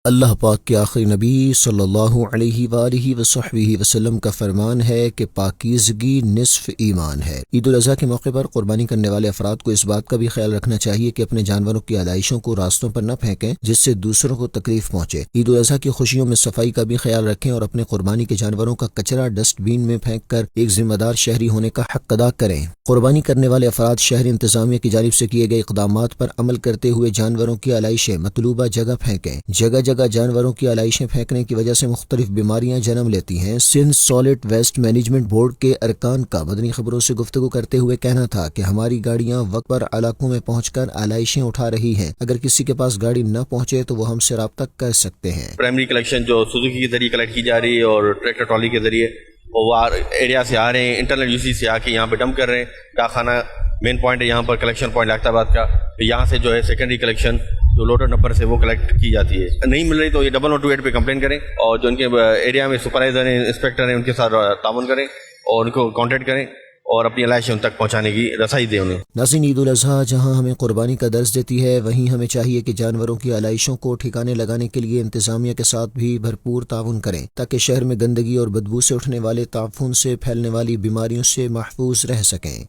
اللہ پاک کے آخری نبی صلی اللہ علیہ وآلہ وصحبہ وسلم کا فرمان ہے کہ پاکیزگی نصف ایمان ہے۔ عید الاضحیٰ کے موقع پر قربانی کرنے والے افراد کو اس بات کا بھی خیال رکھنا چاہیے کہ اپنے جانوروں کی آلائشوں کو راستوں پر نہ پھینکیں جس سے دوسروں کو تکلیف پہنچے۔ عید الاضحیٰ کی خوشیوں میں صفائی کا بھی خیال رکھیں اور اپنے قربانی کے جانوروں کا کچرا ڈسٹ بین میں پھینک کر ایک ذمہ دار شہری ہونے کا حق ادا کریں۔ قربانی کرنے والے افراد شہری انتظامیہ کی جانب سے کیے گئے اقدامات پر عمل کرتے ہوئے جانوروں کی آلائشیں مطلوبہ جگہ پھینکیں۔ جگہ جانوروں کی آلائشیں پھینکنے کی وجہ سے مختلف بیماریاں جنم لیتی ہیں۔ Sindh solid waste management board کے ارکان کا مدنی خبروں سے گفتگو کرتے ہوئے کہنا تھا کہ ہماری گاڑیاں وقت پر علاقوں میں پہنچ کر آلائشیں اٹھا رہی ہیں۔ اگر کسی کے پاس گاڑی نہ پہنچے تو وہ ہم سے رابطہ کر سکتے ہیں۔ پرائمری کلیکشن جو سوزوکی کے ذریعے کلیکٹ کی جا رہی ہے اور ٹریکٹر ٹرالی کے ذریعے وہ ایریا سے آ رہے ہیں، انٹرنل یو سی سے آ کے یہاں پہ ڈمپ کر رہے ہیں۔ ڈاک خانہ مین پوائنٹ ہے یہاں پر، کلیکشن پوائنٹ لاکت آباد کا، یہاں سے جو ہے سیکنڈری کلیکشن جو لوڈر نمبر سے وہ کلیکٹ کی جاتی ہے۔ نہیں مل رہی تو یہ 1128 پہ کمپلین کریں اور جو ان کے ایریا میں سپروائزر ہیں، انسپیکٹر ہیں، ان کے ساتھ تعاون کریں اور ان کو کانٹیکٹ کریں اور اپنی علائشیں ان تک پہنچانے کی رسائی دیں انہیں۔ ناظرین، عید الاضحیٰ جہاں ہمیں قربانی کا درس دیتی ہے وہیں ہمیں چاہیے کہ جانوروں کی آلائشوں کو ٹھکانے لگانے کے لیے انتظامیہ کے ساتھ بھی بھرپور تعاون کریں تاکہ شہر میں گندگی اور بدبو سے اٹھنے والے تعفن سے پھیلنے والی بیماریوں سے محفوظ رہ سکیں۔